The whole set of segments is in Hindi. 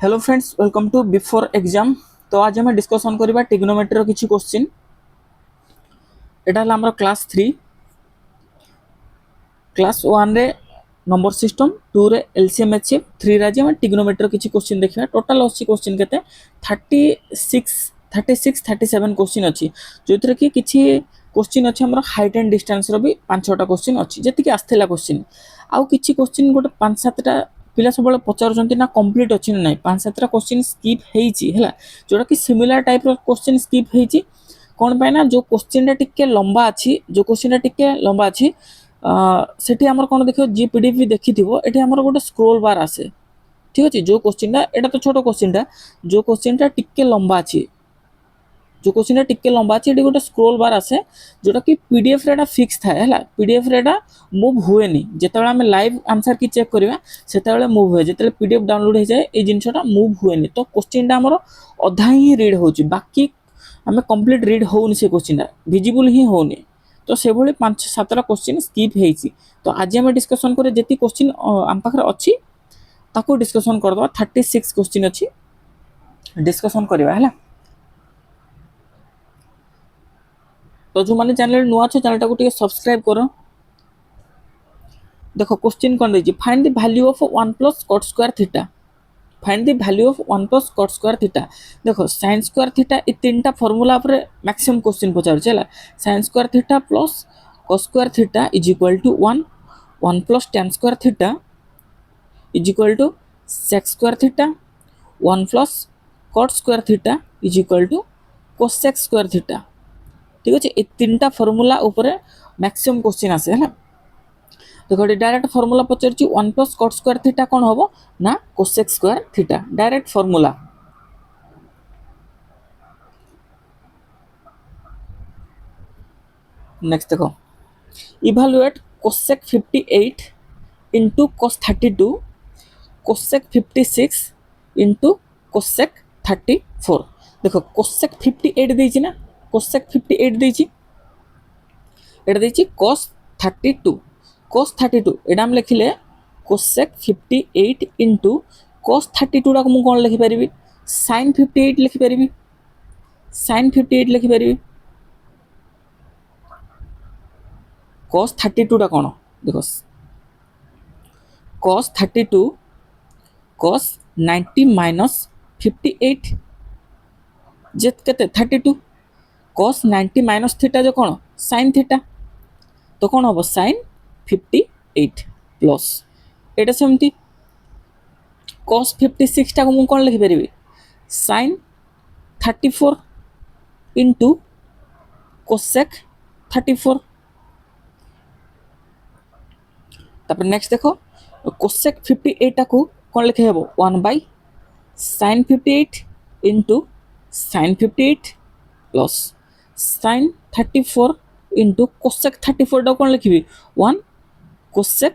Hello friends, welcome to before exam. तो आज आम डिस्कसन करवा ट्रिग्नोमेट्री किसी क्वेश्चन। यहाँ हमारा क्लास 3 क्लास 1 रे नंबर सिस्टम 2 रे एलसीएम एचएफ 3 रे आज आम ट्रिग्नोमेट्री किसी क्वेश्चन देखा। टोटाल अच्छी क्वेश्चन के 36 37 क्वेश्चन अच्छी जो थी कि किसी क्वेश्चन अच्छे आम हाइट एंड डिस्टेंस भी 5-6टा क्वेश्चन अच्छी जी आसला क्वेश्चन आउ कि क्वेश्चन गोटे 5-7टा पिला सब पचार ना कंप्लीट अच्छी ना 5-7टा क्वेश्चन स्किप है जोटा कि सिमिलर टाइप क्वेश्चन स्किप होती कौन पाई ना जो क्वेश्चन टिके लंबा अच्छी जो क्वेश्चन टिके लंबा अच्छी सेठी आमर कौन देखो जी पीडीएफ भी देखी ये आमर गोटे स्क्रोल बार आसे। ठीक अच्छे जो क्वेश्चन एटा तो छोटो क्वेश्चन जो क्वेश्चन टिके लंबा अच्छी जो क्वेश्चन टिके लंबा अच्छी ये गोटे स्क्रोल बार आसे जोटा कि पीडीएफ रे फिक्स थाए है पीडीएफ रे मूव हुए जिते आम लाइव आंसर की चेक करवा से मूव हुए जिते पीडीएफ डाउनलोड हो जाए ये जिनटा मूव हुए तो क्वेश्चन आमर अधा ही रीड हो बाकी आम कंप्लीट रीड होनी से क्वेश्चन विजिबल ही होनी तो से भाई 5-7टा क्वेश्चन स्किप होती। तो आज आम डिस्कसन कर जी क्वेश्चन आम पाखे अच्छी ताको डिस्कसन करदे 36 क्वेश्चन अच्छी डिस्कसन करवा है। तो जो मैंने चैनल नुआ अच्छे चैनल टाको सब्सक्राइब करो। देखो क्वेश्चन कौन देखिए find the value of 1 plus cot square theta. Find the value of 1 plus cot square theta. देखो साइन स्क्वायर थीटा ये 3टा फॉर्मूला पर मैक्सिमम क्वेश्चन पचार sine square theta plus cos square theta is equal to 1 plus tan square theta is equal to sec square theta 1 plus cot square theta is equal to cosec square theta. ठीक अच्छे ये 3टा फॉर्मूला ऊपर मैक्सिमम क्वेश्चन आसे है। देखो डायरेक्ट फॉर्मूला पचार 1 प्लस कॉट स्क्वायर थीटा कौन हम ना cosec square theta direct formula. Next देखो evaluate cosec 58 into cos 32 cosec 56 into cosec 34। देखो cosec 58 देछि ना cosec 58 देछि एटा देछि cos 32 cos 32 एटा हम लिखिले cosec 58 इंटू cos 32 टा को मु कोन लिखि परिबी sin 58 लिखि परिबी sin 58 लिखि परिबी cos 32 टा कोन देखो cos 32 cos 90 माइनस 58 जेत केते 32 cos 90 माइनस थीटा जो कोन sin थीटा तो कौन हम sin 58 प्लस एटा सेमती cos 56 टा को मु कोन लिखि परिबी sin 34 इंटू cosec 34। तापर नेक्स्ट देखो cosec 58 टा को कोन लिखे हेबो 1 by sin 58 into sin 58 plus sin 34 into cosec 34 टा कोन लिखिबी 1 cosec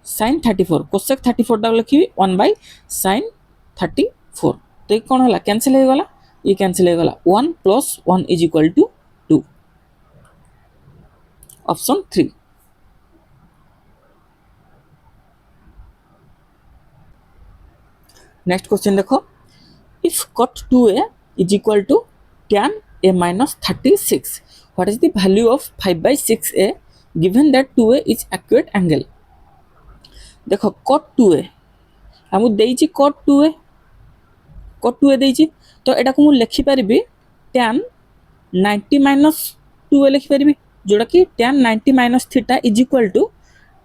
sin 34 cosec 34 टा लिखिबी 1 बाय sin 34। तो ये कौन है कैंसिल हो गला ये कैंसिल हो गला 1 plus 1 is equal to 2 option 3। Next question देखो if cot 2a is equal to tan a minus 36 what is the value of 5/6a given that 2a is accurate angle। देखो cot 2a हम देइछि cot 2a देइछि तो एटा को मु लिखि परिबी tan 90 माइनस 2a लिखि परिबी जोड़ा कि tan 90 minus theta is equal to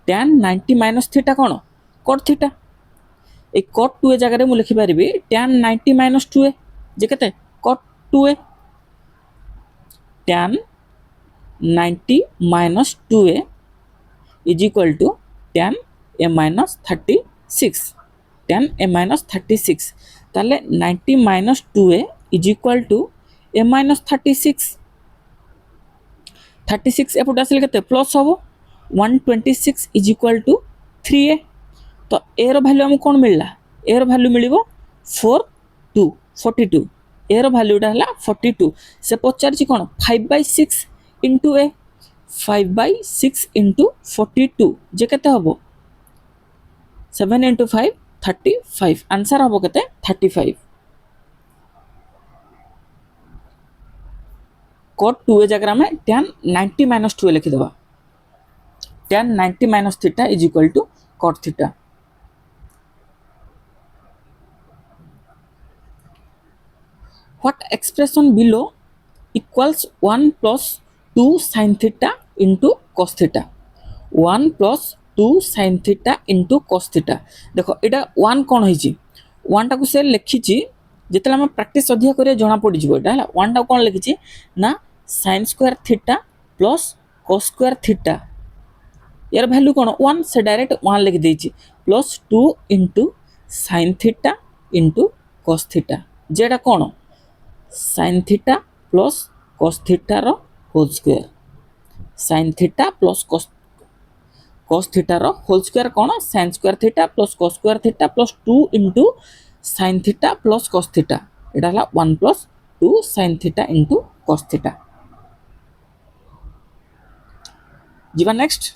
tan 90 minus theta कोन cot थीटा ए cot 2a जगह मु लिखि परिबी tan 90 माइनस 2a जे केते cot 2a tan 90 minus 2a is equal to tan a minus 36 tan a minus 36 ताले 90 minus 2a is equal to a minus 36 एपट आसिल केते प्लस हबो 126 इज इक्वल टू 3a। तो ए रो वैल्यू हमको कौन मिलला ए रो वैल्यू मिलिबो 42 ए रो वैल्यूटा हला 42 से पचार छी कोन 5/6 इंटू ए 5/6 इंटू 42 जे केते हबो 7 इंटू 5 35 आंसर हम के 35 cot 2a जगह में tan 90 minus 2a लिखिदेवा tan 90 minus theta is equal to cot theta what expression below equals 1 plus 2 sin theta into cos theta 1 plus 2 sin theta into cos theta देखो एटा 1 कोन होई छी 1 टा को से लिखी छी जेतला हम प्रैक्टिस अधिया करे जणा पड़ी जिवो एटा हला 1 टा कोन लिखी छी ना sin square theta plus cos square theta यार वैल्यू कोन 1 से डायरेक्ट 1 लिख देई छी plus 2 into sin theta into cos theta जेटा कोन sin theta plus cos theta रो whole square sin theta plus cos theta रो होल स्क्वायर कोन sin square theta plus cos square theta plus 2 into sin theta plus cos theta एटा हला 1 plus 2 sin theta into cos theta जीवा next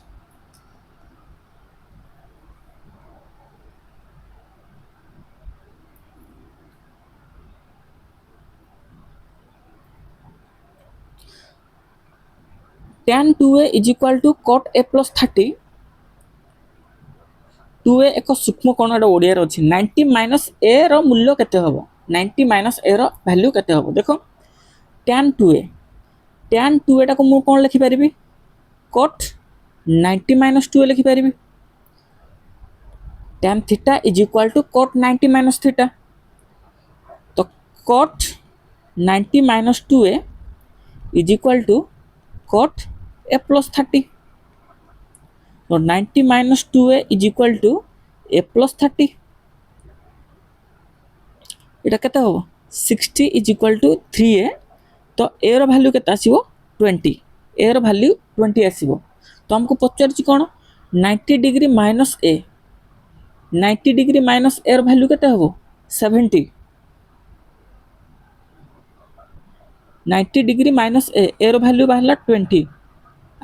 tan 2a is equal to cot a plus 30 2a एक सूक्ष्म कोण एटा ओडिया रो अछि 90 minus a रो मूल्य केते हबो 90 minus a रो वैल्यू केते हबो देखो tan 2a टा को मु कोन लिखि परिबी cot 90 minus 2a लिखि परिबी tan theta is equal to cot 90 minus theta तो cot 90 minus 2a is equal to cot a plus 30 तो 90 minus 2a is equal to a plus 30 एटा केते हो 60 is equal to 3a तो a रो वैल्यू केते आसीबो 20 a रो वैल्यू 20 आसीबो तो हमको पचार छी कोन 90 degree minus a 90 degree minus a रो वैल्यू केते होबो 70 90 डिग्री माइनस a रो वैल्यू बाहला 20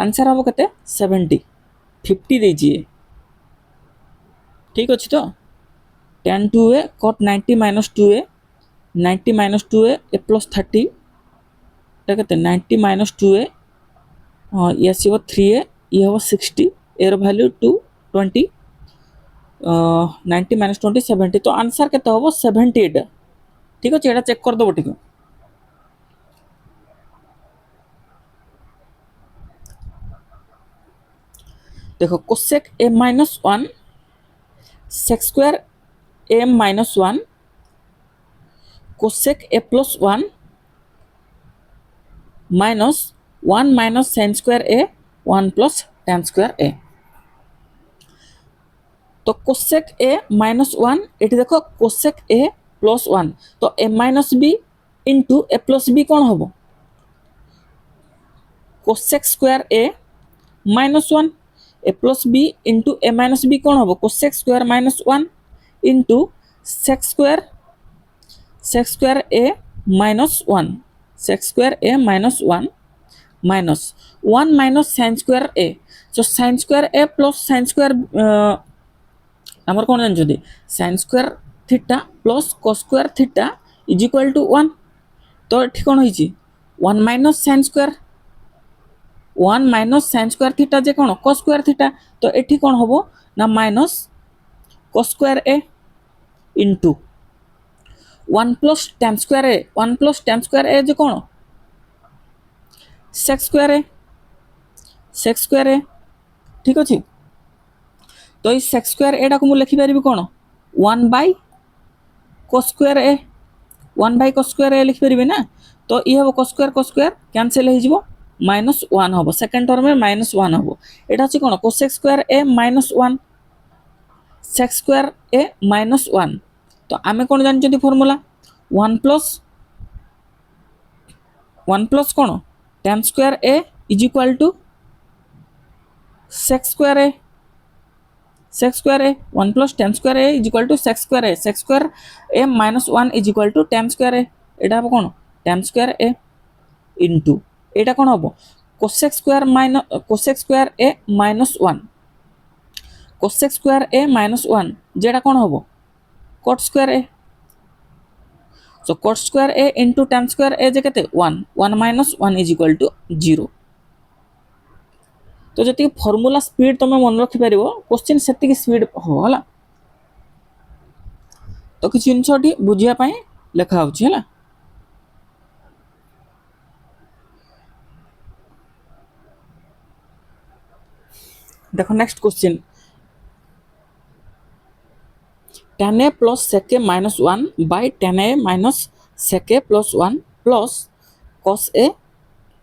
आंसर हम कहते 70 50 दीजिए ठीक अच्छे तो tan 2a cot 90 minus 2a 90 minus 2a a plus 30 टा कहते 90 minus 2a ये आसीबो 3a ये हो 60 a रो वैल्यू 20 90 minus 20 70 तो आंसर केते होबो 78 ठीक अछि एटा चेक कर दबो ठीक देखो cosec a minus 1 sec square a minus 1 cosec a plus 1 minus 1 minus sin square a 1 plus tan square a तो cosec a minus 1 एठी देखो cosec a plus 1 तो a minus b into a plus b कोन होबो cosec square a minus 1 a plus b into a minus b कौन होबो cosec square minus 1 into sec square a minus 1 sec square a minus 1 minus 1 minus sin square a so sin square a plus sin square हमर कोन जान जदी sin square theta plus cos square theta is equal to 1 तो एठी कोन होई छी 1 minus sin square 1 minus sin square theta जे कोन cos square theta तो एठी कोन होबो ना minus cos square a into 1 plus tan square a 1 plus tan square a J cone sec square a ठीक अछि तो ई sec square a टा को मु लिखि परिबी कोन 1 by cos square a 1 by cos square a लिखि परिबी ना तो ई हबो cos square कैंसिल हो जिवो -1 होबो सेकंड टर्म में -1 होबो एटा अछि कोन cosec square a -1 sec square a -1 तो आमे कोन जानि जति formula 1 plus cone tan square a is equal to sec square a 1 plus tan square a is equal to sec square a -1 is equal to tan square a एटा हबो कोन tan square a into एटा कोन हबो cosec square a minus 1 जेटा कोन हबो cot square a. So cot square a into tan square a जे केते 1 1 minus 1 is equal to 0. तो जति फॉर्मूला स्पीड तमे मन रखि परिबो क्वेश्चन सेति स्पीड हो हला. तो किछि जिंसटी बुझिया पई लेखा होछि हला. देखो next question tan a plus sec a minus 1 by tan a minus sec a plus 1 plus cos a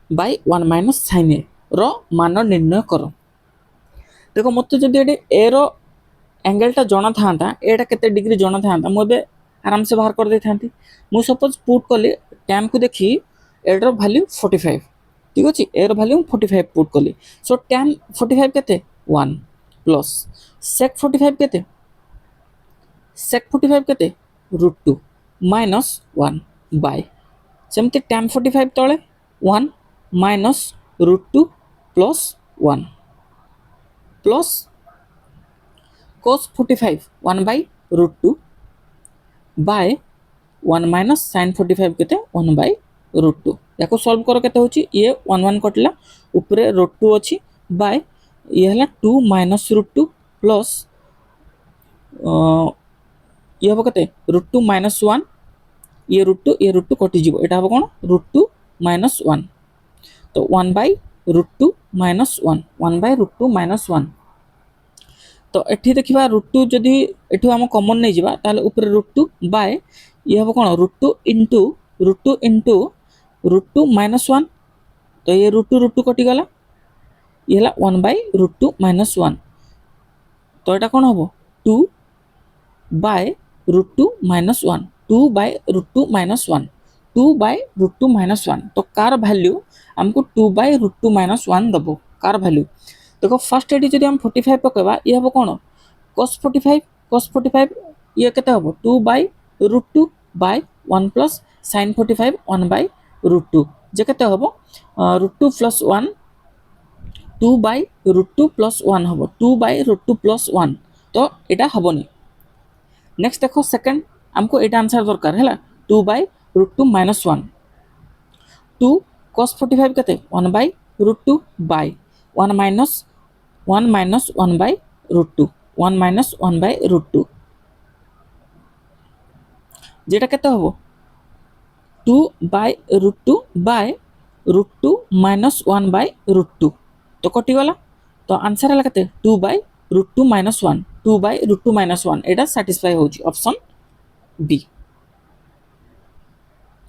by 1 minus sin a रो मान निर्णय करो. देखो मत जदि एडी a रो एंगल टा जणा थांता एटा केते डिग्री जणा थांता मु बे आराम से बाहर कर दे थांती. मु सपोज पुट कली tan को देखि एड रो वैल्यू 45 ठीक अछि. a रो वैल्यू 45 पुट कली. सो tan 45 केते 1 प्लस sec 45 केते sec 45 केते √2 माइनस 1 बाय सेमते tan 45 तळे 1 minus √2 plus 1 plus cos 45 1 by √2 by 1 minus sin 45 केते 1 बाय √2. याको सॉल्व करो केते होची ये 1 1 कटला ऊपरे √2 अछि बाय ये हला 2 माइनस √2 प्लस ये हम कते √2 माइनस 1 ये √2 कटि जीवो एटा हम कोन √2 माइनस 1. तो 1 बाय √2 माइनस 1 1 बाय √2 माइनस 1. तो एठी देखिबा √2 जदी एठु हम कॉमन नै जिबा ताले ऊपर √2 बाय ये हम कोन √2 इनटू √2 माइनस 1. तो ये √2 कटि गला ये हला 1 बाय √2 माइनस 1. तो एटा कोन हबो 2 by √2 minus 1 2 by √2 minus 1 2 by √2 minus 1. तो कार वैल्यू हमको 2 बाय √2 माइनस 1 दबो कार वैल्यू. देखो फर्स्ट एडी जदी हम 45 पकेबा ये हबो कोन cos 45 ये केते हबो 2 by √2 by 1 plus sin 45 1 by √2 जे केते हबो √2 प्लस 1 2 बाय √2 प्लस 1 हबो 2 बाय √2 प्लस 1. तो एटा हबोनी. नेक्स्ट देखो सेकंड हमको एटा आंसर दरकार हैला 2 बाय √2 माइनस 1 2 cos 45 केते 1 by √2 by 1 minus 1 by √2 1 minus 1 by √2 जेटा केते हबो 2 बाय √2 बाय √2 माइनस 1 बाय √2. तो कटि गला. तो आंसर हला केते 2 by √2 minus 1 2 by √2 minus 1 Etah satisfy होची ऑप्शन बी.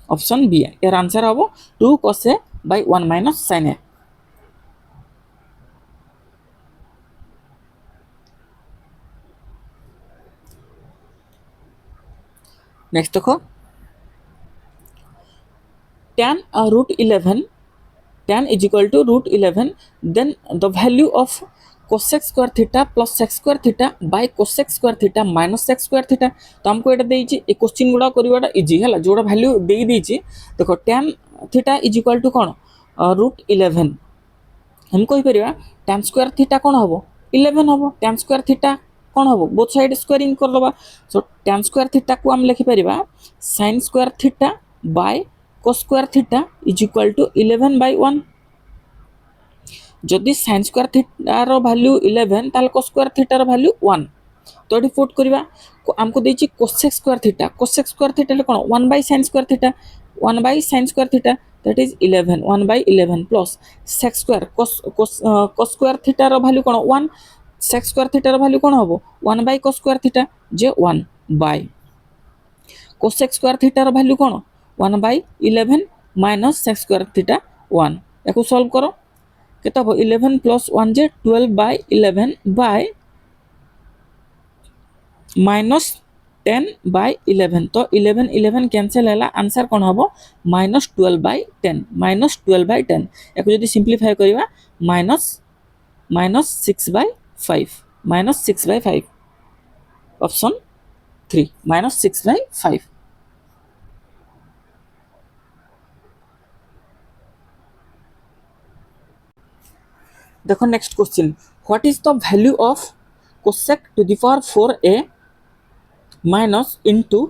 ऑप्शन बी यार आंसर हबो 2 cos a by 1 minus sin a. Next देखो tan √11 tan is equal to √11 then the value of cosec square theta plus sec square theta by cosec square theta minus sec square theta. तो हमको एटा देइची ए क्वेश्चन गुडा करबाटा इजी हला जोडा वैल्यू देई देइची. देखो tan theta is equal to कोन √11 हम कहि परिबा tan square theta कोन हबो 11 हबो tan square theta कोन हबो बोथ साइड स्क्वायरिंग कर दबा. सो tan square theta को हम लिखि परिबा sin square theta by cos square theta is equal to 11 by 1. जदि sin square theta रो वैल्यू 11 ताल cos square theta रो वैल्यू 1. तो एटी पुट करिबा हमको देछि cosec square theta ले कोन 1 by sin square theta 1 by sin square theta that is 11 1 by 11 plus sec square cos square theta रो वैल्यू कोन 1 sec square theta रो वैल्यू कोन हबो 1 by cos square theta जे 1 by cosec square theta रो वैल्यू कोन 1 by 11 minus sec square theta 1. याको सॉल्व करो केता हो 11 plus 1 J 12 by 11 by minus 10 by 11. तो 11 कैंसिल हैला आंसर कोन हबो -12 by 10 -12 by 10. याको जदी सिंपलीफाई करिवा -6 by 5 -6 by 5 ऑप्शन 3 -6 by 5. देखो next question what is the value of cosec to the power 4a minus into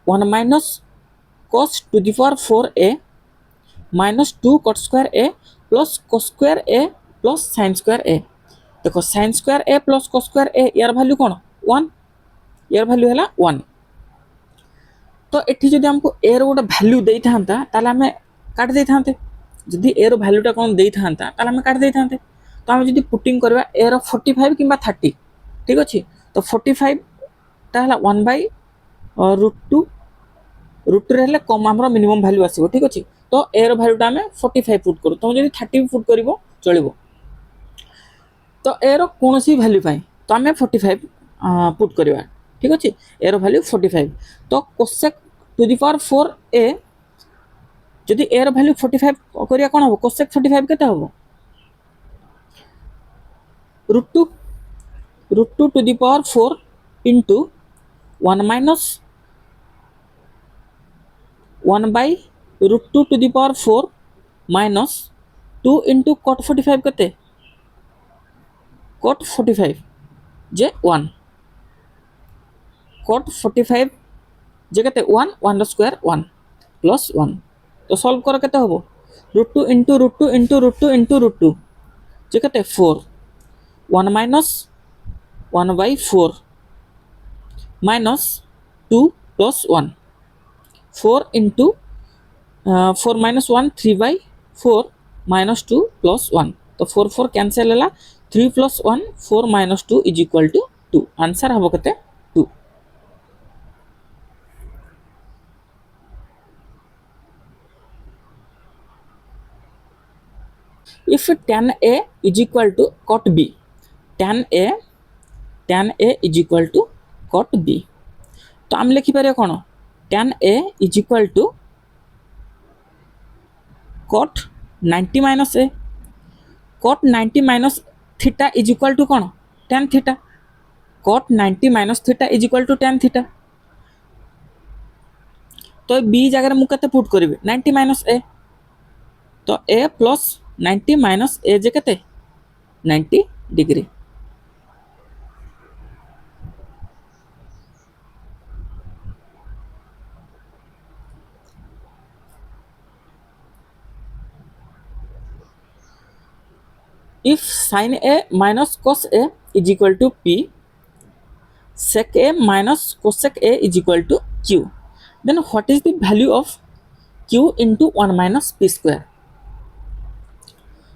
1 minus cos to the power 4a minus 2 cot square a plus cos square a plus sin square a। देखो sin square a plus cos square a यार वैल्यू कौन 1 यार वैल्यू है 1। तो ये जब हमको ए रोटे भैल्यू दे था आम काट दे था जदि ए भैल्यूटा कौन दे था आम काट दे था। तो आम जब पुटिंग करवा ए रो 45 कि 30 ठीक अच्छे। तो 45 टा है 1/√2 √2 रे कम आम मिनिमम भैल्यू आसो ठीक अच्छे। तो ए भैल्यूटा आम 45 पुट करूँ तुम जब 30 पुट कर चलो। तो ए कौन सी भैल्यू तो आम 45 पुट करवा ठीक अच्छे। ए भैल्यू 45 तो cosec to the power 4a जदि ए भैल्यू 45 करिया कौन हम कोसेक 45 केते हम √2 to the power 4 into 1 minus 1/√2 to the power 4 minus 2 into cot 45 केते cot 45 जे 1 cot 45 जे केते 1 1 स्क्वायर 1 प्लस 1। तो सॉल्व कर केते हबो √2 इंटू √2 इंटू √2 इंटू √2 जे केते 4 1 minus 1/4 minus 2 plus 1 4 into 4 minus 1 3/4 minus 2 plus 1। तो 4 4 कैंसिल है 3 plus 1 4 minus 2 is equal to 2 answer हम केते 2। If tan A is equal to cot B, tan A is equal to cot B, तो आम लिखि पारे कौन tan A is equal to cot 90 minus A, cot 90 minus theta is equal to कौन tan theta, cot 90 minus theta is equal to tan theta। तो B जगह मुझे केते पुट करी 90 minus A, तो A प्लस 90 माइनस ए जे केते 90 degree. If sin A minus cos A is equal to P, sec A minus cosec A is equal to Q, then what is the value of Q into 1 minus P square।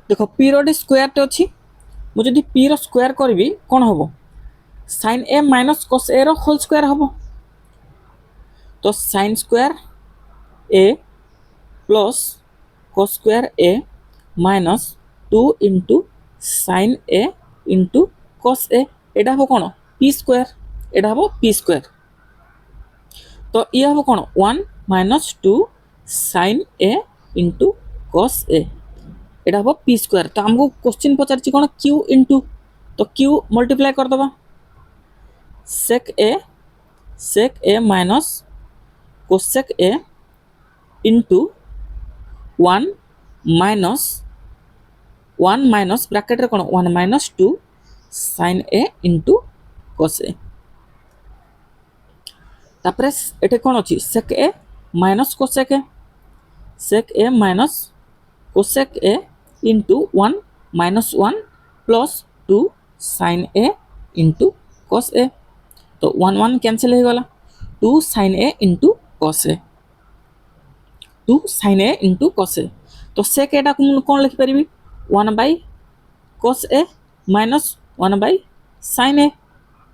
देखो P रो स्क्वायर टे अच्छी मुझे जब P रो स्क्वायर करी कौन हम sin A minus cos A रो होल स्क्वायर हम। तो sin square A plus cos square A minus 2 into sin A into cos A एटा हम कौन P स्क्वायर एटा हम P स्क्वायर। तो ये हम कौन 1 minus 2 sin A into cos A एटा हम P स्क्वायर। तो हमको क्वेश्चन पचार कौन Q इंटू, तो Q मल्टीप्लाई कर दबा sec A minus cosec A into 1 minus bracket रे कौन 1 minus 2 sin A into cos A। तापरे एटे कौन अच्छी sec A minus cosec A, sec A minus cosec A into 1 minus 1 plus 2 sin A into cos A। तो 1 1 कैंसिल हो गला 2 sin A into cos A, 2 sin A into cos A। तो sec A को कौन लिखि पारिबी 1 by cos A minus 1 by sin A,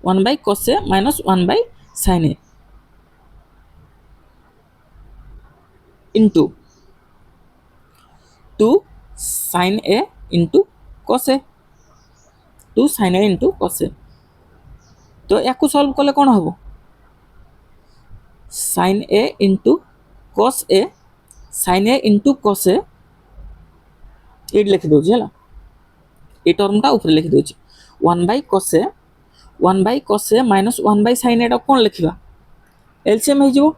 1 by cos A minus 1 by sin A into 2 sin A into cos A, 2 sin A into cos A। तो या सॉल्व कले कौन हम sin A into cos A, sin A into cos A ये लिखि दूची है ये टर्मटा ऊपर लिखि दूची 1 by cos A, 1 by cos A minus 1 by sin A कौन लिखा एलसीएम हो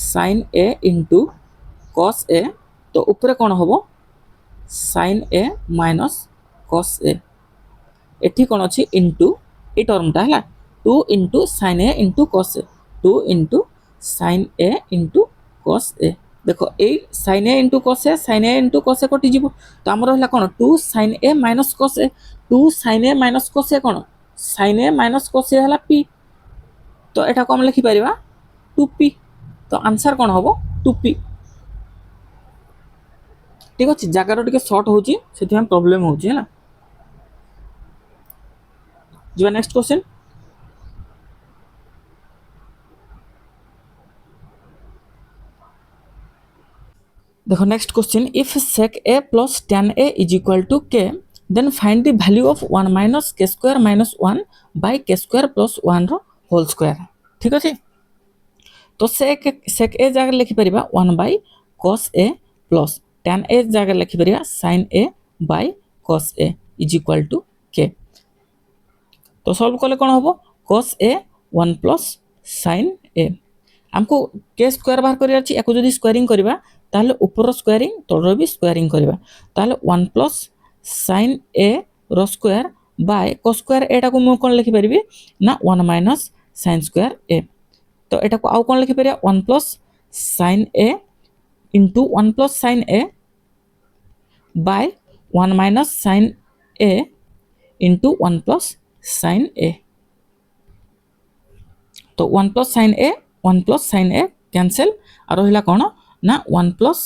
sin A into cos A। तो ऊपर कौन हम sin A minus cos A, एठी कौन अच्छी इंटू এই टर्मटा है 2 into sin a into cos a 2 into sin a into cos a देखो ए sin a into cos a कटि जीवो तो आमर है कौन 2 sin a minus cos a 2 sin a minus cos a कौन sin a minus cos a है p तो एटा को हम लिखि परिबा 2p तो आंसर कौन हम 2p ठीक अच्छे जगार टे सर्ट हो प्रोब्लेम हो नेक्स्ट क्वेश्चन देखो next question if sec a plus tan a is equal to k then find the value of 1 minus k square minus 1 by k square plus 1 row whole square ठीक अच्छे तो sec a जगह लिखि परिबा 1 by cos a plus tan a जगह लिखि परिबा sin a by cos a is equal to k तो सॉल्व कले कौन हम cos a 1 plus sin a हमको k स्क्वायर बाहर करिया अछि एको जदी स्क्वायरिंग करबा ताले ऊपर स्क्वायरिंग तळर भी स्क्वायरिंग करबा ताले 1 प्लस sin a रो स्क्वायर बाय cos स्क्वायर एटा को मु कोन लिखि परिबी ना 1 माइनस sin स्क्वायर a तो एटा को आउ कोन लिखि परिया 1 plus sin a into 1 plus sin a by 1 minus sin a into 1 plus sin a तो 1 प्लस sin a कैंसिल और रहिला कोन ना 1 plus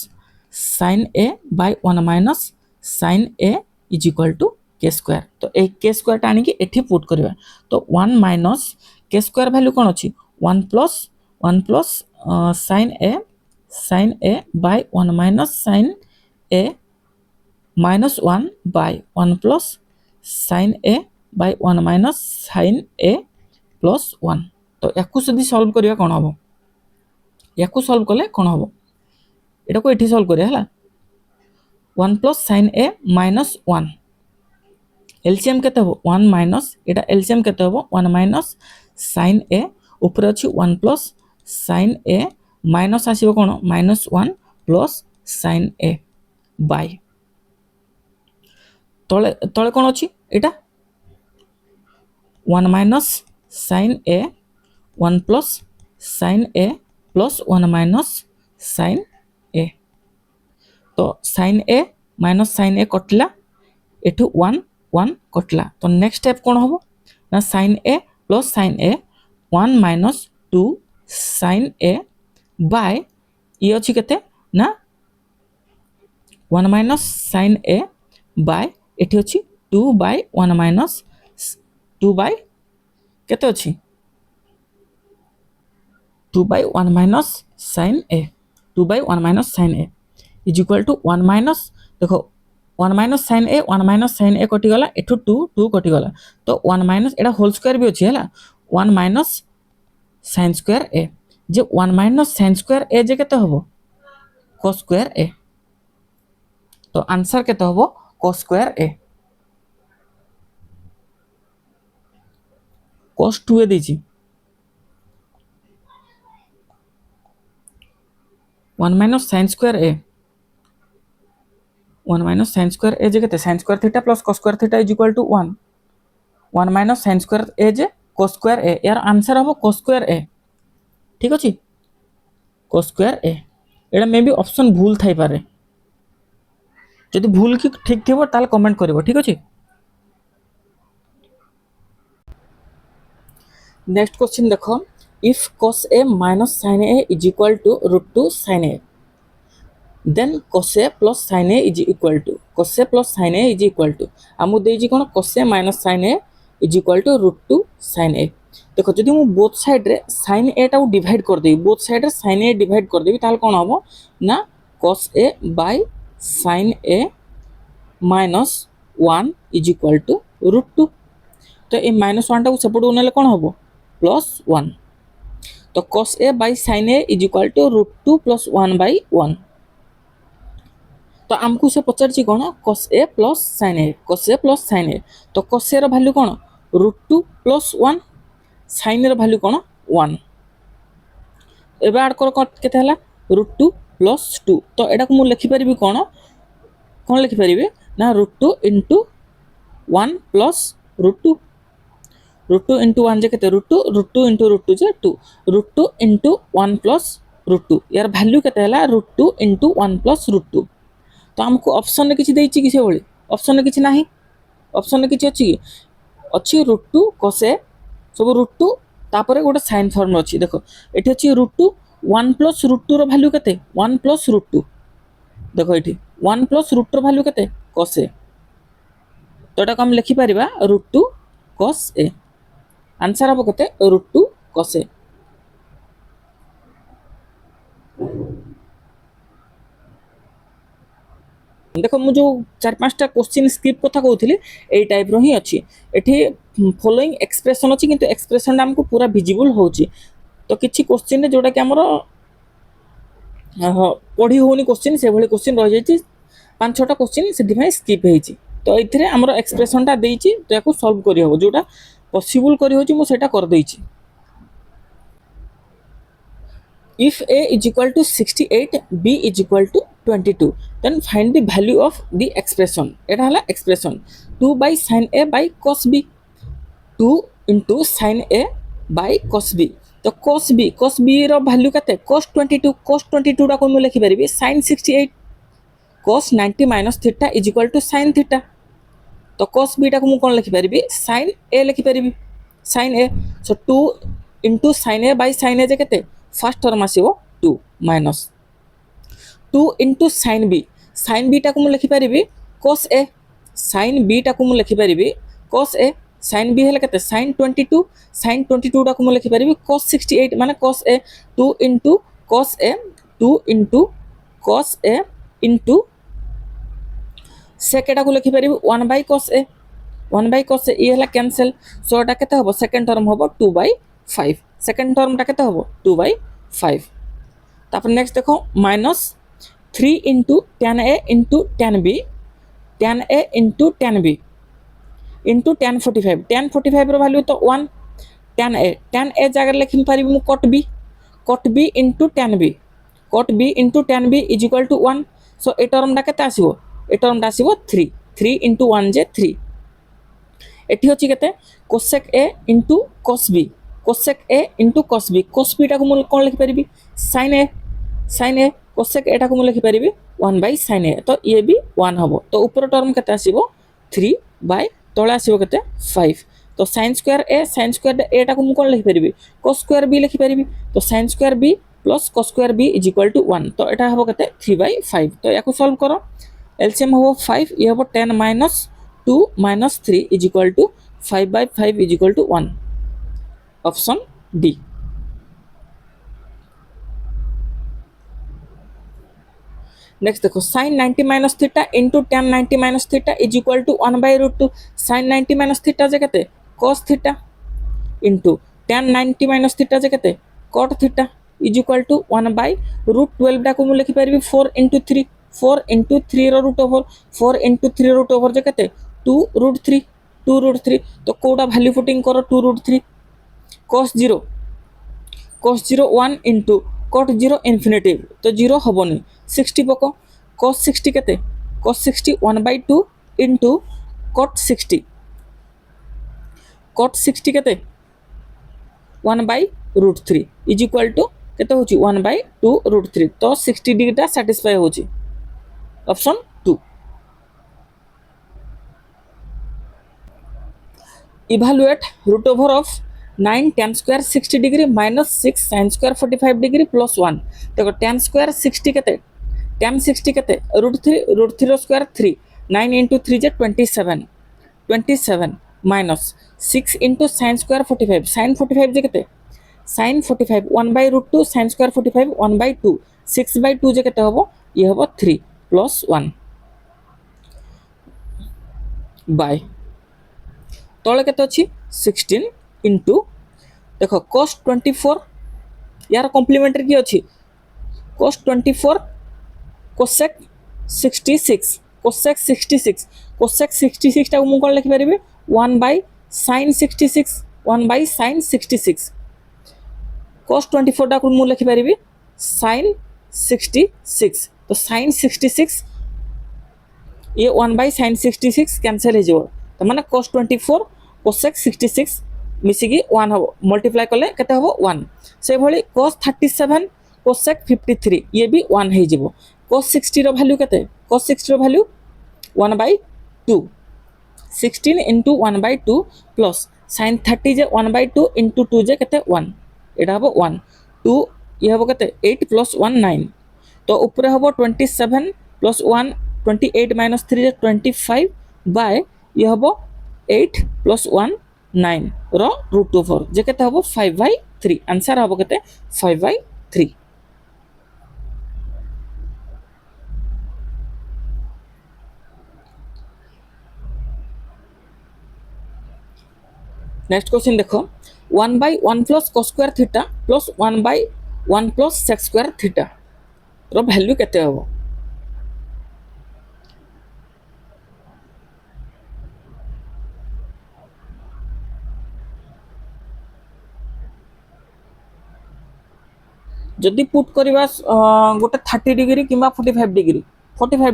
sin a by 1 minus sin a is equal to k square तो ए k स्क्वायर टाणी कि एठी पुट करबा तो 1 माइनस k स्क्वायर वैल्यू कोन अछि 1 plus sin a by 1 minus sin a minus 1 by 1 plus sin a by 1 minus sin a plus 1 तो याकु सदी सॉल्व करिया कोन हबो याकु सॉल्व कले कोन हबो एटा को एठी सॉल्व करिया हला 1 plus sin a minus 1 LCM केते हो 1 माइनस एटा एलसीएम केते हो 1 माइनस sin a ऊपर अछि 1 प्लस sin a माइनस आसीबो कोन minus 1 plus sin a by तळे तळे कोन अछि एटा 1 minus sin a 1 plus sin a plus 1 minus sin a तो sin a minus sin a कटला एठु 1 1 कटला तो नेक्स्ट स्टेप कोन होबो ना sin a plus sin a 1 minus 2 sin a by ई अछि केते ना 1 माइनस sin a बाय एठी अछि 2 बाय 1 माइनस 2 बाय केते अछि 2 by 1 minus sin a 2 by 1 minus sin a is equal to 1 minus देखो 1 minus sin a कटि गला एठु 2 कटि गला तो 1 minus एटा होल स्क्वायर भी अछि हला 1 minus sin square a J 1 minus sin square a जे केते हबो cos स्क्वायर a तो आंसर केते हबो cos square a cos 2 a देछि 1 minus sin square a 1 minus sin square a J sin square theta plus cos square theta is equal to 1 1 minus sin square a J cos square a यार आंसर हम cos square a ठीक अछि cos square a एटा मे भी ऑप्शन भूल थाई पारे जदि भूल कि ठीक थिबो ताल कमेंट करिवो ठीक अछि नेक्स्ट क्वेश्चन देखो if cos a minus sin a is equal to root 2 sin a then cos a plus sin a is equal to हमु देजी कोन cos a minus sin a is equal to root 2 sin a देखो जदि मु बोथ साइड रे sin a टा डिवाइड कर देबी बोथ साइड रे sin a डिवाइड कर देबी ताल कोन हबो ना cos a by sin a minus 1 is equal to root 2 तो ए minus 1 टा सेपटू नेले कोन हबो plus 1 तो cos a by sin a is equal to root 2 plus 1 by 1 तो हमको से पचार छी कोन cos a plus sin a तो cos a रो वैल्यू कोन root 2 plus 1 sin रो वैल्यू कोन 1 एबे ऐड कर केते हला root 2 plus 2 तो एटा को मु लिखि परिबी कोन लिखि परिबी ना root 2 into 1 plus root 2 root two into one जे के root two into root two जे two root two into one plus root two यार भैल्यू के root two into one plus root two तो आमको ऑप्शन में किसी देछि कि से भली ऑप्शन में किसी नाही ऑप्शन में किसी अछि अच्छी रूट टू कस ए सब रूट टू तापर गोटे साइन फॉर्म अच्छी देखो ये अच्छी root two one plus root two value के वन प्लस रूट टू देखो ये one plus root two value के कस ए तो यहाँ आम लिखिपर root two cos a answer हम के रूट टू कस ए देख मुझे चार पांचटा क्वेश्चन स्क्रिप्ट कथा कहूली यही टाइप ही अच्छी ये फॉलोइंग एक्सप्रेशन अच्छी किंतु एक्सप्रेशन आमको पूरा विजिबल होची तो किसी क्वेश्चन जोटा कि आमर पढ़ी होनी क्वेश्चन से भाई क्वेश्चन रही जाइए पांच छटा क्वेश्चन से स्किप होती तो ये आमर एक्सप्रेशनटा देती तो या सल्व कर जोटा पॉसिबल कर if a is equal to 68 b is equal to 22 then find the value of the expression एटा हला expression 2 by sin a by cos b 2 into sin a by cos b तो cos b रो वैल्यू कते cos 22 टा को मैं लिखि परिबी sin 68 cos 90 minus theta is equal to sin theta तो cos b टा को मैं कोन लिखि परिबी sin a लिखि परिबी sin a so 2 into sin a by sin a जे कते फर्स्ट टर्म आसो 2 माइनस 2 इंटू साइन बी टाक मुझे लिखिपारि कस ए साइन बी टाक मुझे लिखिपारि कस ए साइन बी है साइन 22 टाक मुझे लिखिपारि कस 68 माने कस ए 2 इंटू कस ए 2 इंटू कस ए इंटू सेकेंड को लिखिपारि 1 बाय कस ए ये है कैंसल सो एटा केते हबो सेकेंड टर्म हबो 2/5 सेकेंड टर्म टा केते हबो 2/5 तापर नेक्स्ट देखो minus 3 into tan a into tan b into tan b into tan 45 रो वैल्यू तो 1 tan a जगह लिखि पारि मु cot b into tan b into tan b is equal to 1 so ए टर्म टा केते आसीबो ए टर्म टा आसीबो 3 इंटू 1 जे 3 एठी होची केते cosec a into cos b cosec a into cos b टा को मुझे कौन लिखिपारि sin a cosec a टा को मुझे लिखिपारि 1 बाय sin a तो ये भी 1 हम तो ऊपर टर्म के 3 बाय तले आसो के 5 तो sin स्क्वायर a टा को मुझे कौन लिखिपारि cos स्क्वायर b लिखिपारि तो sin square b plus cos square b is equal to 1 तो यहाँ हम के 3/5 तो या सॉल्व करो एलसीएम हम 5 ये हम 10 minus 2 minus 3 is equal to 5/5 is equal to 1 option D next देखो sin 90 minus theta into tan 90 minus theta is equal to 1/√2 sin 90 minus theta जे केते cos theta into tan 90 minus theta जे केते cot theta is equal to 1/√12 टा को मु लिखि परबी 4 इंटू 3 रो root over 4 into 3 root over जे केते 2√3 तो कोडा वैल्यू पुटिंग करो 2√3 cos 0 1 इंटू cot 0 इन्फिनिटिव तो 0 हेनी 60 पक cos 60 केते cos 60 1/2 इंटू cot 60 केते 1/√3 इज इक्वल टू केते होची 1/2√3 तो 60 डिग्री टा सैटिस्फाई होची option 2 evaluate root over of 9 tan square 60 degree minus 6 sin square 45 degree plus 1 देखो tan स्क्वायर 60 केते √3 रो स्क्वायर 3 9 इंटू 3 जे 27 minus 6 into sin square 45 sin 45 जे केते sin 45 1/√2 sin स्क्वायर 45 1/2 6/2 जे केते हबो ये हबो 3 प्लस 1 बाय तले केते अछि 16 इंटू देखो cos 24 यार कॉम्प्लीमेंटरी की अच्छी cos 24 cosec 66 टा मु कोन लिखि परबे 1/sin 66 cos 24 टा मु लिखि परबे sin 66 तो sin 66 ये 1/sin 66 कैंसिल हो जाओ तो माने cos 24 cosec 66 मिसिकी 1 हम मल्टीप्लाई कले केते हम 1 से भली cos 37 cosec 53 ये भी 1 हे जिवो cos 60 रो वैल्यू केते cos 60 रो वैल्यू 1/2 16 into 1/2 plus sin 30 जे 1/2 into 2 जे केते 1 एटा हबो 1 2 ये हबो केते 8 plus 1 9 तो ऊपर हबो 27 plus 1 28 minus 3 जे 25 by ये हबो 8 plus 1 9 रो रूट ओवर जे केते हबो 5/3 आंसर हबो केते 5/3 नेक्स्ट क्वेश्चन देखो 1/1 plus cos square theta plus 1/1 plus sec square theta रो वैल्यू केते हबो जदि पुट करवा गोटे 30 डिग्री कि 45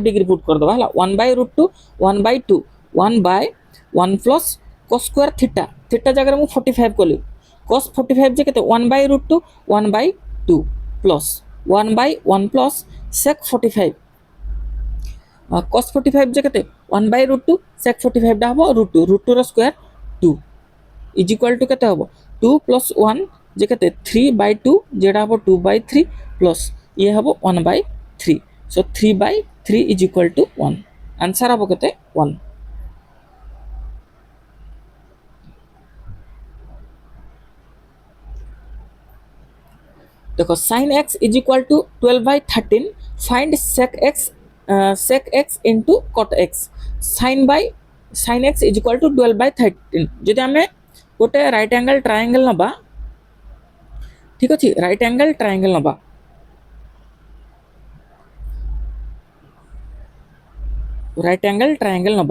डिग्री पुट कर दबा हला 1/√2 1/2 1/1 plus cos square theta theta जगह मु 45 कली cos 45 जे केते 1/√2 1/2 प्लस 1/1 प्लस sec 45 cos 45 जे केते 1/√2 sec 45 डा हबो √2 रो स्क्वायर 2 इज इक्वल टू केते हबो 2 प्लस 1 जे केते 3/2 जेडा हबो 2/3 प्लस ये हबो 1/3 so 3/3 is equal to 1 answer हबो केते 1 देखो sin x is equal to 12/13 find sec x into cot x sin x is equal to 12/13 जदि हमें गोटे राइट एंगल ट्रायंगल नबा ठीक अछि राइट एंगल ट्रायंगल नबा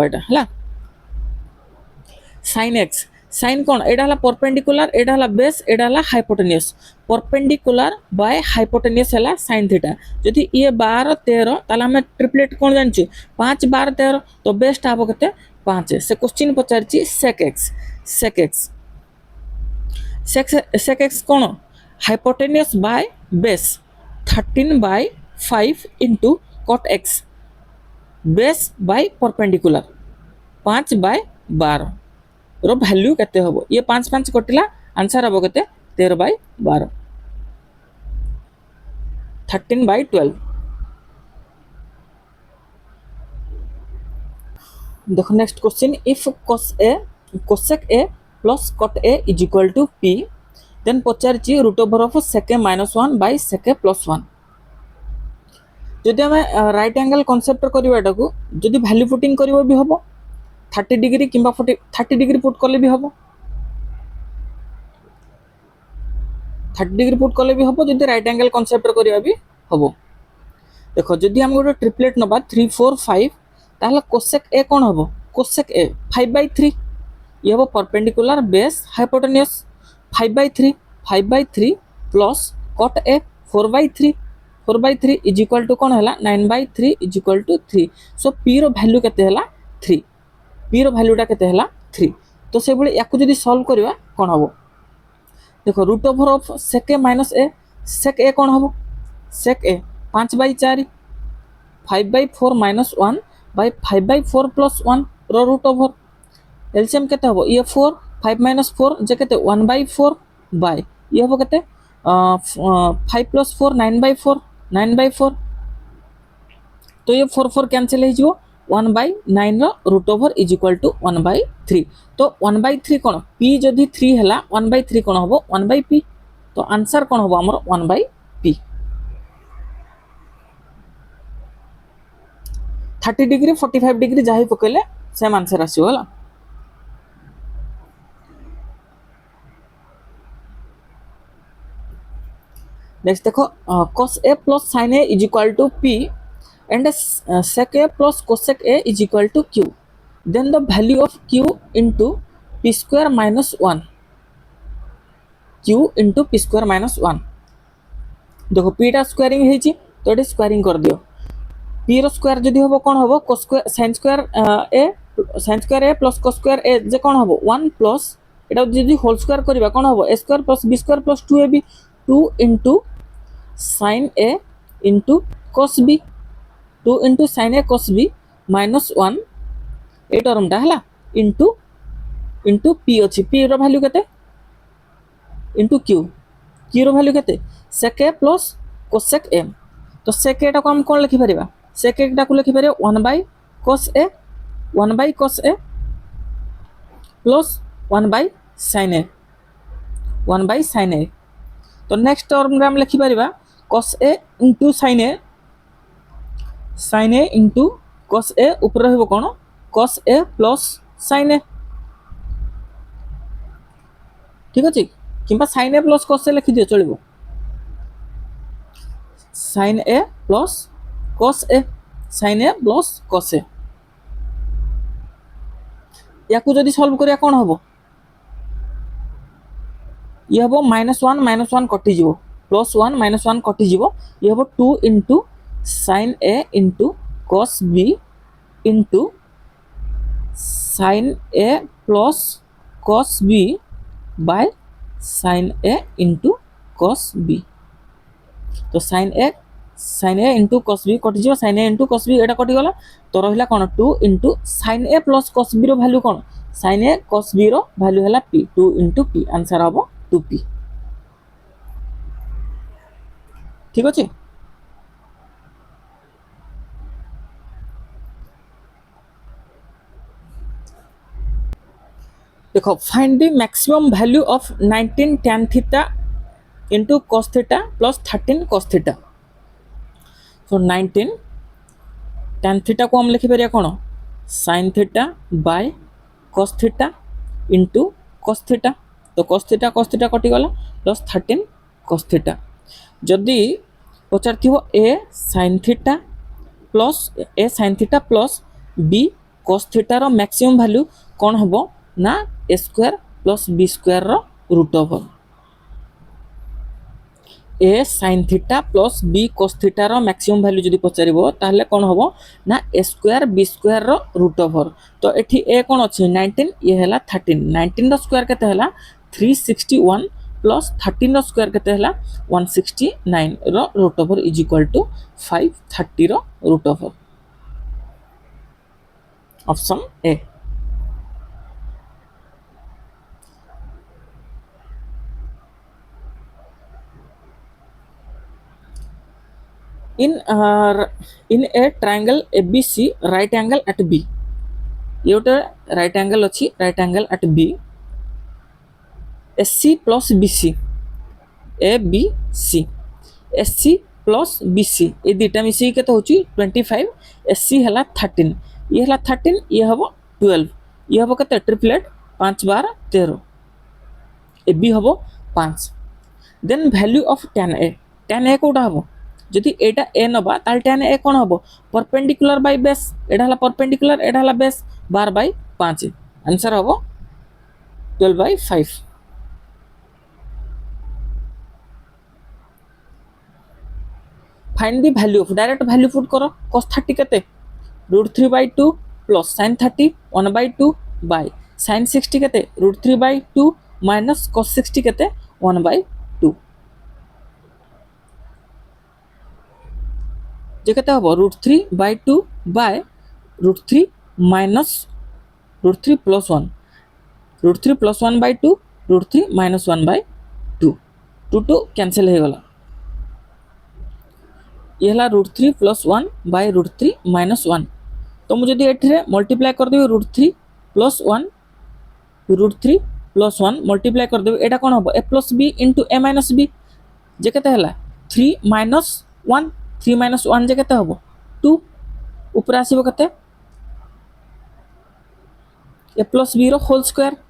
एटा हला sin x sin कोन एटा हला परपेंडिकुलर एटा हला बेस एटा हला हाइपोटेन्यूस परपेंडिकुलर बाय हाइपोटेन्यूस हला sin थीटा जदि ये 12 13 ताला हम ट्रिपलेट कोन जानछु 5 12 13 तो बेस्ट आबो कते 5 से क्वेश्चन पचारची sec x कोन hypotenuse by base 13/5 into cot x base by perpendicular 5/12 रो वैल्यू केते हबो ये 5 5 कटिला आंसर हबो केते 13/12 13/12 देखो next question if cosec a plus cot a is equal to p then पचारची root over of sec a -1 by sec a +1 जदि हमें राइट एंगल कॉन्सेप्ट करबा एटा को जदि वैल्यू पुटिंग करबो भी हबो 30 डिग्री किंबा 30 डिग्री पुट करले भी हबो 30 डिग्री पुट करले भी हबो जदि राइट एंगल कॉन्सेप्ट करबा भी हबो देखो जदि हम गोटे ट्रिपलेट नबा 3 4 5 ताहले cosec a कोन हबो cosec a 5/3 ये हबो perpendicular base hypotenuse 5/3 plus cot a 4/3 is equal to कोन हला 9/3 is equal to 3 so p रो वैल्यू केते हला 3 p रो वैल्यूटा केते हला 3 तो से बळे याकू जदी सॉल्व करबा कोन हबो देखो root over of sec a minus a sec a कोन हबो sec a 5/4 5/4 minus 1 by 5/4 plus 1 रो रूट ओवर एलसीएम केते हबो ये 4 5 minus 4 जे केते 1/4 बाय ये हबो केते 5 plus 4 9/4 तो ये 4 4 कैंसिल हो जिवो 1/9 रो root over is equal to 1/3 तो 1/3 कोन p जदी 3 हला 1/3 कोन हबो 1/p तो आंसर कोन हबो हमर 1/p 30 डिग्री 45 डिग्री जाहि पकेले सेम आंसर आसीबो हला नेक्स्ट देखो cos a plus sin a is equal to p and sec a plus cosec a is equal to q then the value of q into p square minus 1 q into p square minus 1 देखो p टा स्क्वायरिंग हेची तो एटी स्क्वायरिंग कर दियो p रो स्क्वायर जदी होबो कोन होबो cos square sin square a plus cos square a जे कोन होबो 1 plus एटा जदि होल स्क्वायर करबा कोन हबो a square plus b square plus 2ab 2 into sin a into cos b 2 into sin a cos b minus 1 ए टर्मटा हला इंटू p अछि p रो वैल्यू केते इंटू q q रो वैल्यू केते sec a plus cosec a तो sec a टा को हम कोन लिखि परिबा sec a टा को लिखि परिबा 1 by cos a 1 by cos a plus 1 by sin a 1 by sin a तो नेक्स्ट टर्म हम लिखि परिबा cos a into sin a into cos a ऊपर रहबो कोन cos a plus sin a ठीक अछि किंबा sin a plus cos a लिखि दियो चलिबो sin a plus cos a sin a plus cos a याकू जदि सॉल्व करिया कोन हबो ये हबो -1 कटि जीवो +1 -1 कटि जीवो ये हबो 2 into sin a into cos b into sin a plus cos b by sin a into cos b तो sin a into cos b कटि जीवो sin a into cos b एटा कटि गला तो रहिला कोन 2 into sin a plus cos b रो वैल्यू कोन sin a cos b रो वैल्यू हला p 2 into p आंसर हबो 2p ठीक अछि देखो find the maximum value of 19 tan theta into cos theta plus 13 cos theta so 19 tan theta को हम लिखि परिया कोन sin theta by cos theta into cos theta तो cos थीटा कटि गला plus 13 cos थीटा जदि पचारथिबो a sin थीटा plus b cos थीटा रो मैक्सिमम वैल्यू कोन हबो ना a square plus b square रो रूट ओवर a sin थीटा plus b cos थीटा रो मैक्सिमम वैल्यू जदि पचारिबो ताहले कोन हबो ना a स्क्वायर b स्क्वायर रो रूट ओवर तो एठी a कोन अछि 19 ये हला 13 19 रो स्क्वायर केते हला 361 plus 13 रो स्क्वायर केते हला 169 रो root over is equal to 530 रो root over option A in a triangle ABC right angle at B ये गोटे right angle अच्छी right angle at B SC plus BC ABC SC plus BC ये दुटा मिसी केते होची 25 SC हला 13 ये हला 13 ये हबो 12 ये हबो केते ट्रिपलेट 5 बार 13 AB हबो 5 then value of tan A कोटा हबो जदि एटा a नबा ताल tan a कोन हबो परपेंडिकुलर बाय बेस एटा हला परपेंडिकुलर एटा हला बेस 12 बाय 5 आंसर हबो 12 by 5 find the value of direct value put करो cos 30 केते √3 by 2 plus sin 30 1 by 2 by sin 60 केते √3 बाय 2 माइनस cos 60 केते 1 बाय 2 जे केते हबो √3 by 2 by √3 minus √3 plus 1 √3 plus 1 by 2 √3 minus 1 by 2 2 cancel हो गला ये हला √3 प्लस 1 बाय √3 माइनस 1 तो मुझे जदि एठरे मल्टीप्लाई कर देबो √3 प्लस 1 √3 प्लस 1 मल्टीप्लाई कर देबो एटा कोन हबो a plus b into a minus b जे केते हला 3 माइनस 1 3 माइनस 1 जे केते हबो 2 ऊपर आसीबो केते a प्लस b रो होल स्क्वायर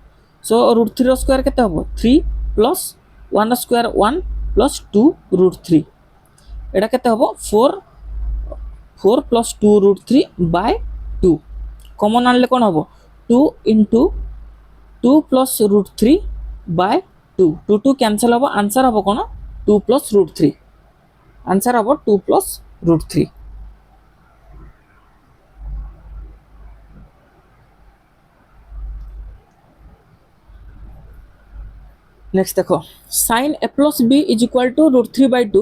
सो √3 रो स्क्वायर केते हबो 3 प्लस 1 रो स्क्वायर 1 प्लस 2 √3 एटा केते हबो 4 प्लस 2 √3 बाय 2 कॉमन आनले कोन हबो 2 into 2 प्लस √3 बाय 2 2 कैंसिल हबो आंसर हबो कोन 2 प्लस √3 आंसर हबो 2 प्लस √3 नेक्स्ट देखो sin a plus b is equal to √3/2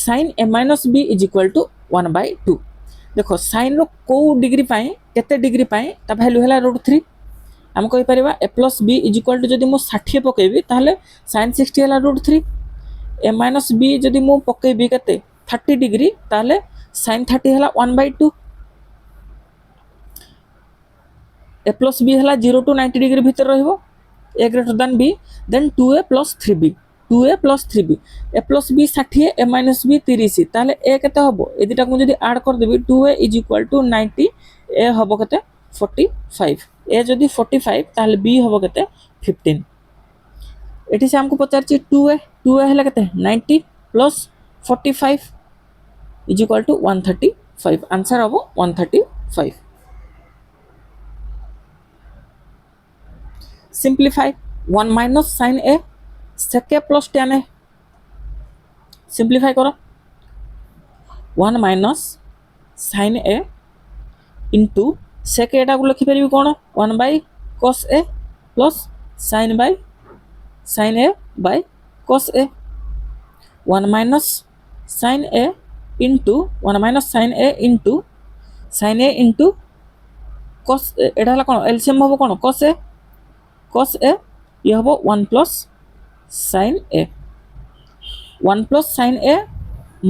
sin a minus b is equal to 1/2 देखो sin रो को डिग्री पाए केते डिग्री पाए ता वैल्यू हैला √3 हम कहि परिबा a plus b is equal to जदि मो 60 पकेबी ताहले sin 60 हैला √3 a minus b जदि मो पकेबी केते 30 डिग्री ताहले sin 30 हैला 1/2 a plus b हैला 0 to 90 डिग्री भीतर रहइबो a greater than b then 2a plus 3b 2a plus 3b a plus b 60 a minus b 30 ताले a केते हबो ए दिटा को जदी ऐड कर देबी 2a is equal to 90 a हबो केते 45 a जदी 45 ताले b हबो केते 15 एठी से हमको पचारची 2a हैला केते 90 plus 45 is equal to 135 answer हबो 135 simplify 1 minus sin a sec a plus tan a simplify करो 1 minus sin a into sec a टा को लिखि परिबी कोन 1 by cos a plus sin a by cos a 1 minus sin a into 1 minus sin a into cos एटा हला कोन एलसीएम हबो कोन cos a ये हबो 1 plus sin a 1 plus sin a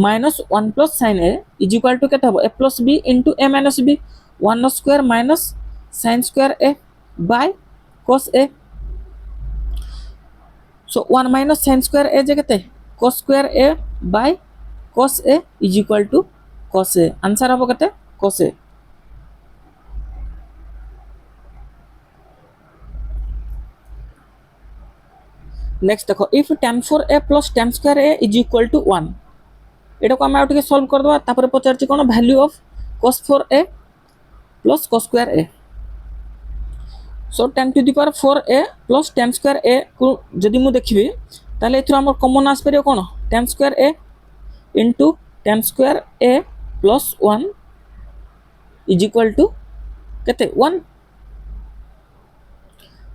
minus 1 plus sin a is equal to केते हबो a plus b into a minus b 1 square minus sin square a by cos a so 1 minus sin square a जे केते cos square a by cos a is equal to cos a answer हबो केते cos a नेक्स्ट देखो if tan 4a plus tan square a is equal to 1 एटा को हम आउट के सॉल्व कर दवा तापर पचार छी कोन value of cos 4a plus cos square a so tan to the power 4a plus tan square a को जदी मु देखिबी ताले एथरो हमर कॉमन आस परियो कोन tan square a into tan square a plus 1 is equal to केते 1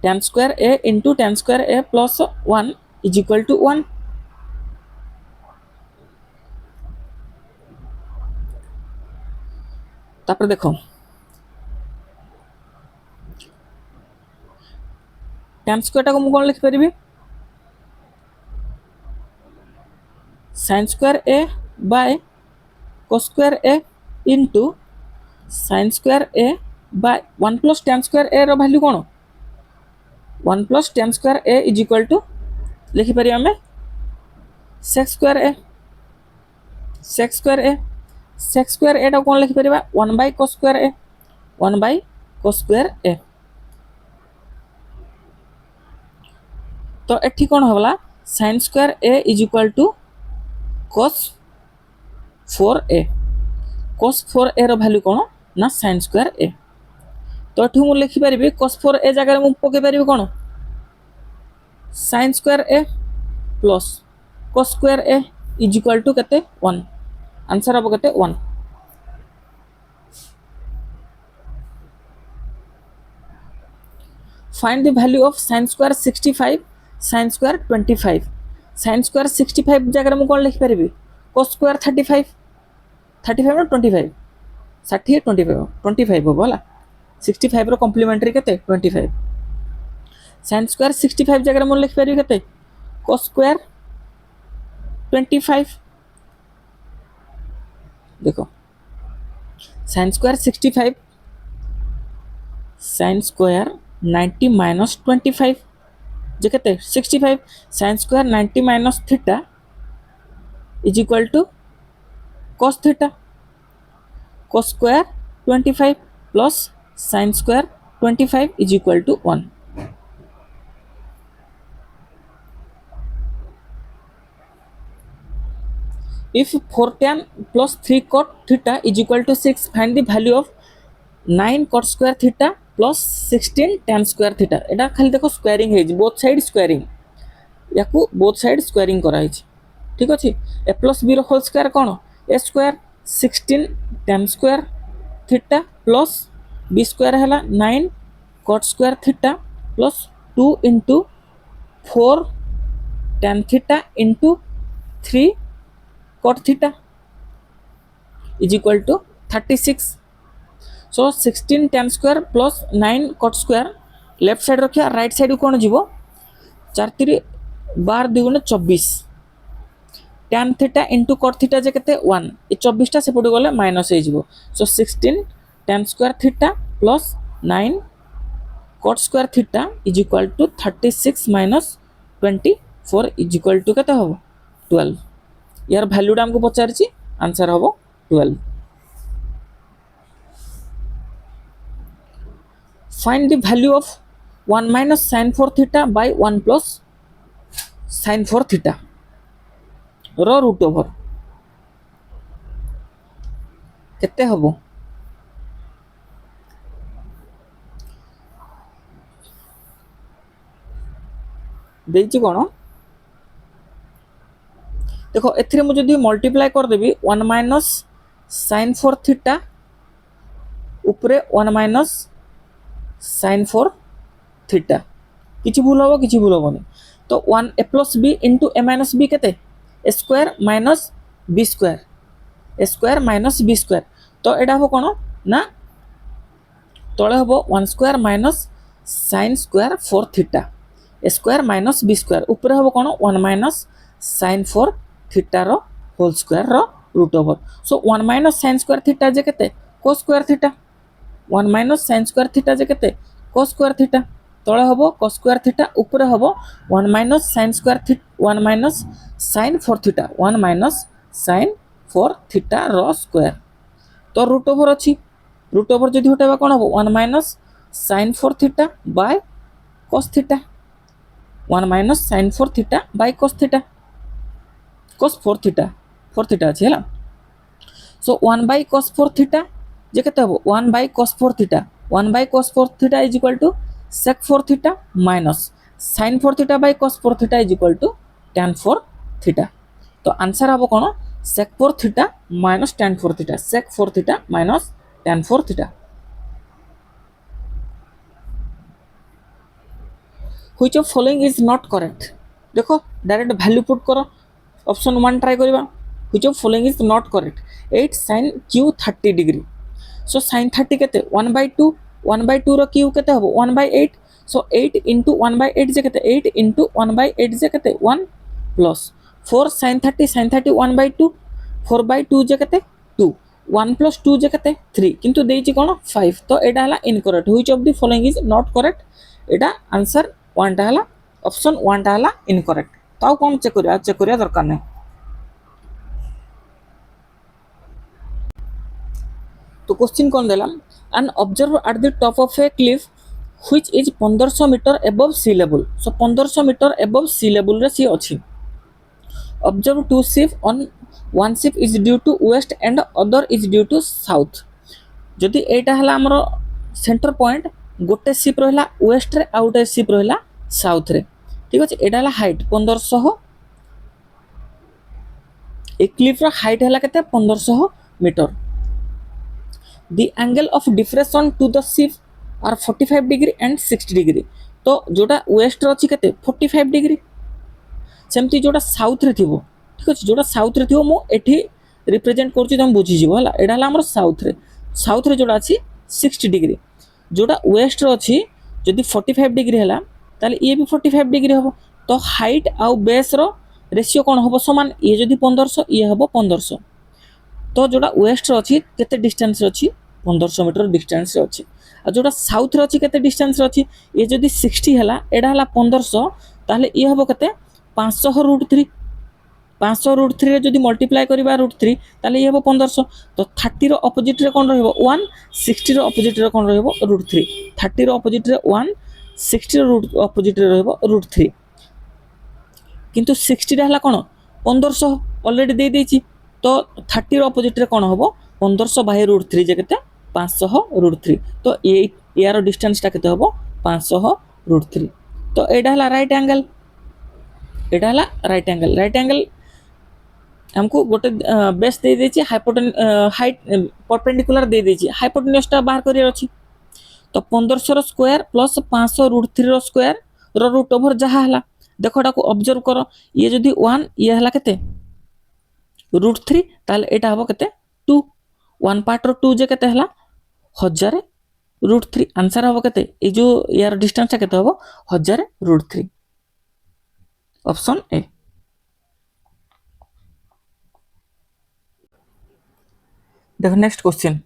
tan square a into tan square a plus 1 is equal to 1 तापर देखो tan square टा को मु कोन लिखि परिबी sin square a by cos square a into sin square a by 1 plus tan square a रो वैल्यू कोन 1 plus tan square a is equal to लिखि परिया हमें sec square a टा कोन लिखि परिबा 1 by cos square a तो एठी कोन होला sin square a is equal to cos 4a रो वैल्यू कोन ना sin square a तो एठी मु लिखि परिबी cos 4a जगह मु पके परिबी कोन sin square a plus cos square a is equal to केते 1 आंसर हबो केते 1 find the value of sin square 65 sin square 25 sin square 65 जगह मु कोन लिखि परिबी cos square 35 ना 25 60 25 हो बोला 65 रो कॉम्प्लीमेंटरी केते 25 sin square 65 जगह मु लिखि परिबी केते cos square 25 देखो sin square 65 sin square 90 minus 25 जे केते 65 sin square 90 minus theta is equal to cos theta cos square 25 plus sin square 25 is equal to 1 if 4 tan plus 3 cot theta is equal to 6 find the value of 9 cot square theta plus 16 tan square theta एटा खाली देखो स्क्वायरिंग है बोथ साइड स्क्वायरिंग याकू बोथ साइड स्क्वायरिंग करा है ठीक अछि a plus b रो होल स्क्वायर कोन a square 16 tan square theta plus b square हला 9 cot square theta plus 2 into 4 tan theta into 3 cot theta is equal to 36. So 16 tan square plus 9 cot square left side रखिया राइट साइड कौन जीवो 4 3 12 2 24 tan theta into cot theta जे केते 1 ए 24 टा सेपट गले माइनस हे जीवो सो 16 tan square theta plus 9 cot square theta is equal to 36 minus 24 is equal to केते हो 12 यार वैल्यू डा हमको पचारछि आंसर हो 12. Find the value of 1 minus sin 4 theta by 1 plus sin 4 theta row root over केते हबो देछि कोन देखो एथिरे मु जदी मल्टीप्लाई कर देबी 1 minus sin 4 theta ऊपरे 1 minus sin 4 theta किछि भूल होबो किछि भूल होबोनी तो 1 a plus b into a minus b केते a square minus b square minus b square तो एडा हो कोन ना तळे होबो 1 square minus sin square 4 theta a square minus b square ऊपर होबो कोन 1 minus sin 4 theta रो होल स्क्वायर रो root over so 1 minus sin square theta जे केते cos square theta 1 minus sin square theta जे केते cos square theta तळे होबो cos square theta ऊपर होबो 1 minus sin square theta 1 minus sin 4 theta 1 minus sin 4 theta रो स्क्वायर तो रूट ओवर अछि रूट ओवर जदी हटेबा कोन होबो 1 minus sin 4 theta by cos theta 1 minus sin 4 theta by cos theta cos 4 theta अछि हला सो 1 by cos 4 theta जे केते होबो 1 by cos 4 theta 1 by cos 4 theta is equal to sec 4 theta minus sin 4 theta by cos 4 theta is equal to tan 4 theta तो आंसर हबो कोन sec 4 theta minus tan 4 theta sec 4 theta minus tan 4 theta which of following is not correct देखो डायरेक्ट वैल्यू पुट करो ऑप्शन 1 ट्राई करबा which of following is not correct 8 sin q 30 degree so sin 30 केते 1 by 2 रो q केते हबो 1 by 8 so 8 into 1 by 8 जे केते 8 into 1 by 8 जे केते 1 plus 4 sin 30 1 by 2 4 by 2 जे केते 2 1 plus 2 जे केते 3 किंतु देइछि कोन 5 तो एडा हला incorrect which of the following is not correct एडा आंसर 1 टा हला ऑप्शन 1 टा हला इनकरेक्ट ताऊ कोन चेक करिया दरकार नै तो क्वेश्चन कौन देला an observer at the top of a cliff which is 1500 meter above sea level so 1500 meter above sea level रे सी अछि observe two ship on one ship is due to west and other is due to south जदि एटा हला हमरो सेंटर पॉइंट गोटे शिप रहला वेस्ट रे आउट शिप रहला साउथ रे ठीक अछि एटा हला हाइट 1500 ए क्लिफ रा हाइट हला केते 1500 metre The angle of diffraction to the ship are 45 degree and 60 degree तो जोटा वेस्ट रे अछि केते 45 डिग्री सेमती जोटा साउथ रे थिबो ठीक अछि जोटा साउथ रे थिबो मो एठी रिप्रेजेंट करछि तुम बुझि जिवो हला एडा हला हमर साउथ रे जोटा अछि 60 डिग्री जोटा वेस्ट रे अछि जदि 45 डिग्री हला ताले ये भी 45 डिग्री हबो तो हाइट आउ बेस रो रेशियो कोन हबो समान ये जदि 1500 ये हबो 1500 तो जोटा वेस्ट रे अछि केते डिस्टेंस रे अछि 1500 मीटर डिस्टेंस रे अछि आ जोटा साउथ रे अछि केते डिस्टेंस रे अछि ये जदि 60 हला एडा हला 1500 ताले ये हबो केते 500 √ 3 रे जदि मल्टीप्लाई करबा √3 ताले ये हबो 1500 तो 30 रो ऑपोजिट रे कोन रहबो 1 60 रो ऑपोजिट रे कोन रहबो √3 30 रो ऑपोजिट रे 1 60 रो ऑपोजिट रे रहबो √3 किंतु 60 रे हला कोन 1500 ऑलरेडी दे देछि तो 30 रो ऑपोजिट रे कोन हबो 1500 बाय √3 जे केते 500 √3 तो ये यार डिस्टेंस ता केते हबो 500 √3 तो एडा हला राइट एंगल राइट एंगल हमको गोटे बेस दे देछि हाइट परपेंडिकुलर दे देछि हाइपोटेन्यूज ता बाहर करियर अछि तो 1500 रो स्क्वायर प्लस 500 √3 रो स्क्वायर रो रूट ओवर जहा हला देख एटा को ऑब्जर्व कर ये जदी 1 ये हला केते √3 ताले एटा हबो केते 2 1 पार्ट रो 2 जे केते हला 1000 √3 आंसर हबो केते ए जो यार डिस्टेंस केते हबो 1000 √3 ऑप्शन ए। देखो next question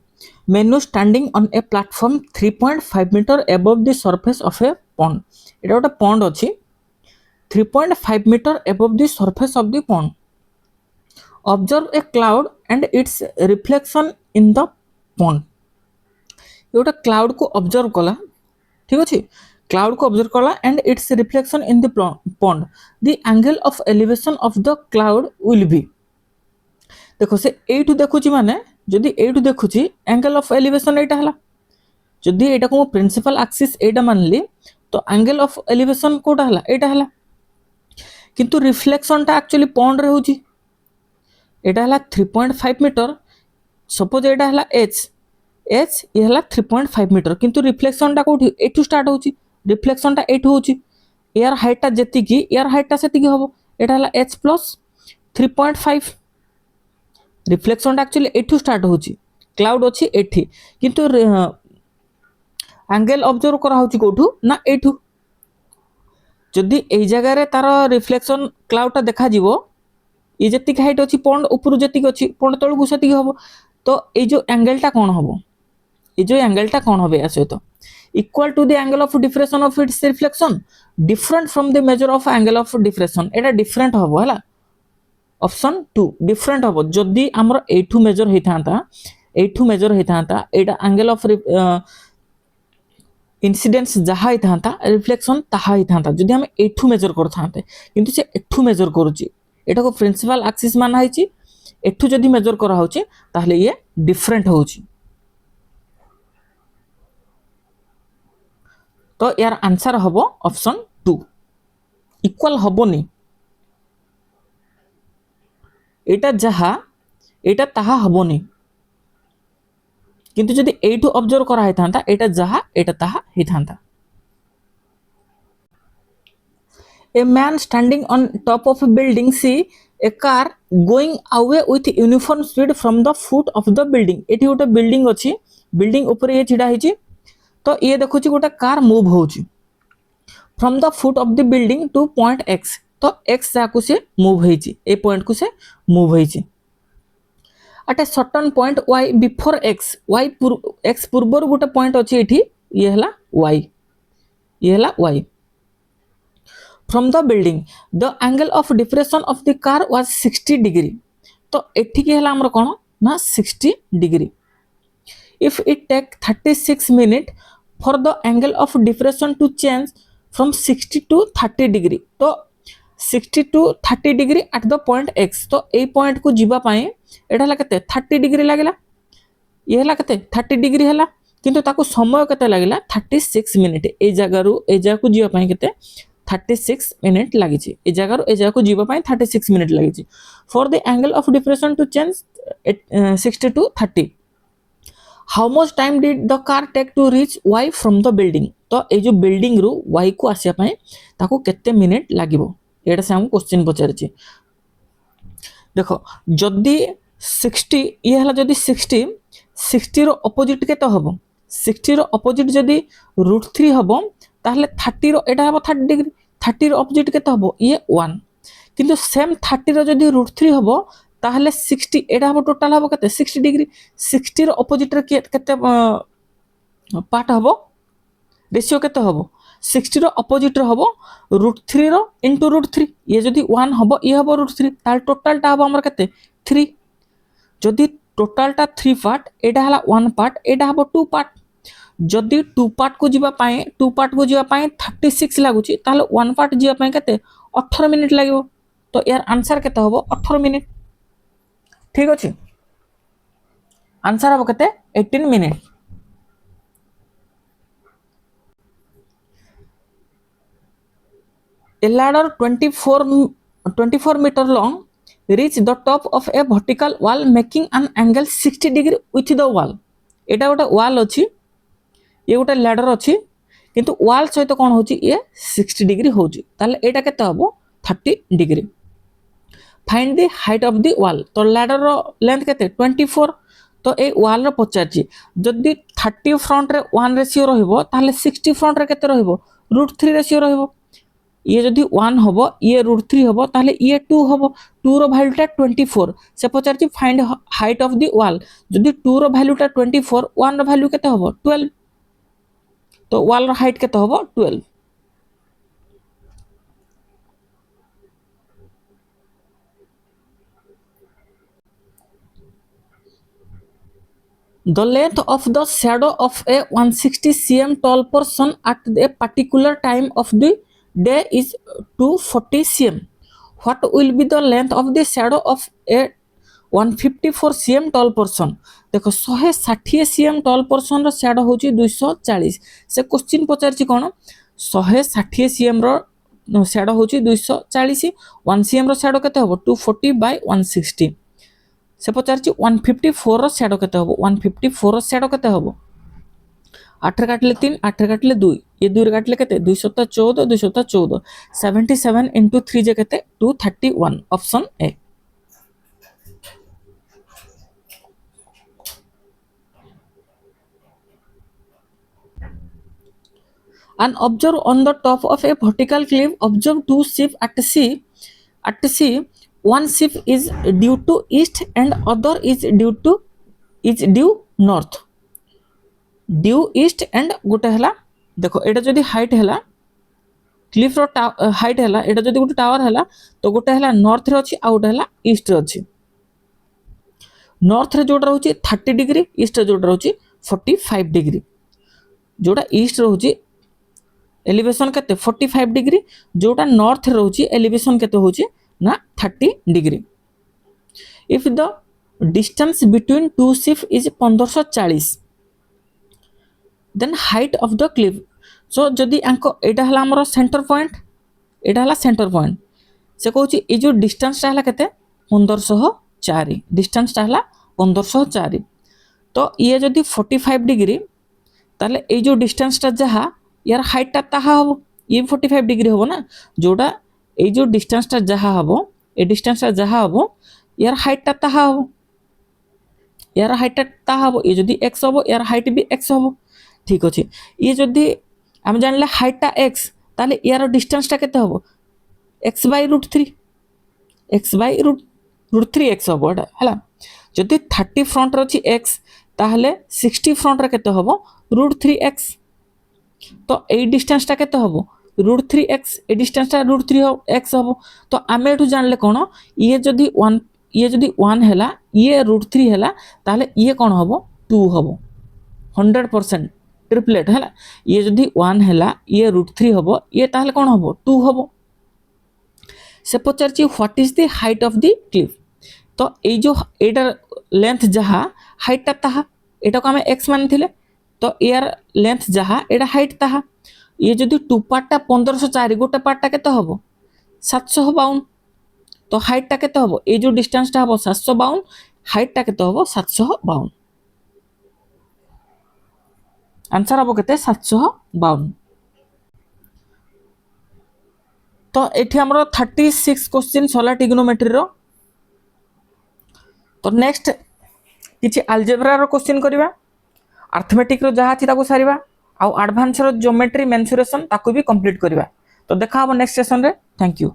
man standing on a platform 3.5 metre above the surface of a pond एटा गोटे पॉन्ड अछि 3.5 metre above the surface of the pond. Observe a cloud and its reflection in the pond. ये गोटे क्लाउड को ऑब्जर्व कला ठीक अच्छे क्लाउड को ऑब्जर्व कला and it's reflection in the pond the angle of elevation of the cloud will be देखो से एठू देखुची माने जदी एठू देखुची एंगल ऑफ एलिवेशन एटा हला जदी एटा को प्रिंसिपल एक्सिस एटा मानली तो एंगल ऑफ एलिवेशन कोटा हला एटा हला किंतु रिफ्लेक्शन टा एक्चुअली पॉन्ड रे होची एटा हला 3.5 मीटर सपोज एटा हला h ये हला 3.5 मीटर किंतु रिफ्लेक्शन टा कोठी एठू स्टार्ट होची रिफ्लेक्शन टा एठू होची एयर हाइट टा जेति की एयर हाइट टा सेति की होबो एटा हला h प्लस 3.5 रिफ्लेक्शन टा एक्चुअली एठू स्टार्ट होची क्लाउड अछि एठी किंतु एंगल ऑब्जर्व करा होची कोठू ना एठू जदि एई जगह रे तार रिफ्लेक्शन क्लाउड टा देखा जीवो ये जति हाइट अछि पॉन्ड ऊपर जति अछि पॉन्ड तळ को सेति होबो तो ए जो एंगल टा कोन होबो ए जो एंगल टा कोन होबे आसे तो equal to the angle of diffraction of its reflection different from the measure of angle of diffraction एटा डिफरेंट होबो हला ऑप्शन 2 डिफरेंट होबो जदि हमर एठू मेजर हेतांता एटा एंगल ऑफ इनसीडेंस जहा ही था रिफ्लेक्शन ताहा ही था जदि हम एठू मेजर कर थाते किंतु से एठू मेजर करूची एटा को प्रिंसिपल एक्सिस माना हिची एठू जदि मेजर करा होची ताहले ये डिफरेंट होची तो यार आंसर हबो ऑप्शन 2 इक्वल हबोनी एटा जहा एटा ताहा हबोनी किंतु जदि एठू ऑब्जर्व करा है थांता एटा जहा एटा ताहा ही थांता a man standing on top of a building see a car going away with uniform speed from the foot of the building एठी गोटे बिल्डिंग अछि बिल्डिंग ऊपर ये छिडा हिची तो ये देखुची गोटे कार मूव होची from the foot of the building to point x तो x जाकु से मूव हेची ए पॉइंट को से मूव हेची at a certain point y before x x पूर्वर गोटे पॉइंट अछि एठी ये हला y from the building the angle of depression of the car was 60 degree तो एठी के हला हमर कोन ना 60 degree if it take 36 minutes for the angle of depression to change from 60 to 30 degree तो 60 to 30 degree at the point x तो ए पॉइंट को जीवा पाए एटा हला केते 30 डिग्री लागला ये हला केते 30 डिग्री हला किंतु ताको समय केते लागला 36 मिनिट ए जगह को जीवा पाए केते 36 मिनिट लागि छि ए जगह को जीवा पाए 36 मिनिट लागि छि for the angle of depression to change 60 to 30 how much time did the car take to reach y from the building तो ए जो बिल्डिंग रु y को आसिया पाए ताको केते मिनिट लागिवो एटा से हम क्वेश्चन पचार छि देखो जदी 60 ये हला जदी 60 रो ऑपोजिट केते हबो 60 रो ऑपोजिट जदी √3 हबो ताहले 30 रो एटा हबो 30 डिग्री 30 रो ऑपोजिट केते हबो ये 1 किंतु सेम 30 रो जदी √3 हबो ताहले 60 एटा हबो टोटल हबो केते 60 डिग्री 60 रो ऑपोजिट रे केते पार्ट हबो रेशियो केते हबो 60 रो ऑपोजिट रो हबो √3 रो इनटू √3 ये जदी 1 हबो ये हबो √3 ताल टोटल टा हबो हमर केते 3 जदि टोटल टा 3 पार्ट एटा हला 1 पार्ट एटा हबो 2 पार्ट जदि 2 पार्ट को जीवा पाए 36 लागुची ताले 1 पार्ट जीवा पाए केते 18 मिनिट लागिवो तो यार आंसर केते हबो 18 मिनिट ठीक अछि आंसर हबो केते 18 minute A ladder 24 meter long reach the top of a vertical wall making an angle 60 degree with the wall एटा गोटे wall अछि ये गोटे ladder अछि किंतु वाल सहित कौन होची ये 60 डिग्री होची ताले एटा केते हबो 30 degree. Find the height of the वाल तो लैडर रो लेंथ केते 24 तो ए वाल रो पचारची जदी 30 फ्रंट रे 1 रेशियो रहइबो ताले 60 फ्रंट रे केते रहइबो √3 रेशियो रहइबो। ये जदि 1 हबो ये √3 हबो ताले ये 2 हबो 2 रो वैल्यूटा 24 से पचारची फाइंड हाइट ऑफ द वाल जदि 2 रो वैल्यूटा 24 1 रो वैल्यू केते हबो 12 तो वाल रो हाइट केते हबो 12। The length of the shadow of a 160 cm tall person at a particular time of the day is 240 cm. What will be the length of the shadow of a 154 cm tall person? देखो 160 cm tall person रो shadow होची 240 से क्वेश्चन पचारची कोन 160 cm रो shadow होची 240 1 cm रो shadow केते हबो 240 by 160 से पचारची 154 रो शैडो केते हबो 154 रो शैडो केते हबो 8 रे काटले 3 8 रे काटले 2 ये 2 रे काटले केते 214 214 77 into 3 जे केते 231 option A. An observer on the top of a vertical cliff observe two ships at sea. One ship is due to east and other is due north. Due east and गोटे हला देखो एटा जदी हाइट हला क्लिफ रो हाइट हला एटा जदी गोटे टावर हला तो गोटे हला नॉर्थ रे अछि आ गोटे हला ईस्ट रे अछि। नॉर्थ रे जोटा रहउछि 30 डिग्री ईस्ट रे जोटा रहउछि 45 डिग्री जोटा ईस्ट रहउछि एलिवेशन केते 45 डिग्री जोटा नॉर्थ रे रहउछि एलिवेशन केते होछि ना 30 degree. If the distance between two ship is 1540 then height of the cliff so जदि आंको एटा हला हमर सेंटर पॉइंट एटा हला सेंटर पॉइंट से कहउछि ए जो डिस्टेंस ता हला केते 1504 डिस्टेंस ता हला 1504 तो ये जदि 45 डिग्री ताले ए जो डिस्टेंस ता जहा यार हाइट ता ताहा हो ये 45 डिग्री हो ना जोटा ए जो डिस्टेंस ता जहा हबो ए डिस्टेंस ता जहा हबो यार हाइट ता ताहा हबो यार हाइट ता ताहा हबो ये जदी x हबो यार हाइट भी x हबो ठीक अछि। ये जदी हम जानले हाइट ता x ताले यार डिस्टेंस ता केते हबो x by √3 x by √3x हबो एटा हला जदी 30 फ्रंट रे अछि x ताहले 60 फ्रंट रे केते हबो √3x तो ए डिस्टेंस ता केते हबो √3x ए डिस्टेंस ता √3x हबो तो आमे एठु जानले कोन ये जदी 1 हैला ये √3 हैला ताले ये कोन हबो 2 हबो 100% ट्रिपलेट हैला ये जदी 1 हैला ये √3 हबो ये ताले कोन हबो 2 हबो। से पचारची what is the height of the cliff तो ए जो एटा लेंथ जहा हाइट ता ताहा एटा को हमें x मानथिले तो यार लेंथ जहा एटा हाइट ताहा ये जदि टू पार्टा 1504 गोटे पार्टा केते हबो 752 तो हाइट ता केते हबो ए जो डिस्टेंस ता हबो 752 हाइट ता केते हबो 752 आंसर हबो केते 752। तो एठी हमरो 36 क्वेश्चन सोला ट्रिग्नोमेट्री रो तो नेक्स्ट किछि अलजेब्रा रो क्वेश्चन करिवा अर्थमेटिक रो जहा छि ताको सारिबा आउ एडवांस रो ज्योमेट्री मेंसुरेशन ताको भी कंप्लीट करिवा तो देखा हम नेक्स्ट सेशन रे थैंक यू।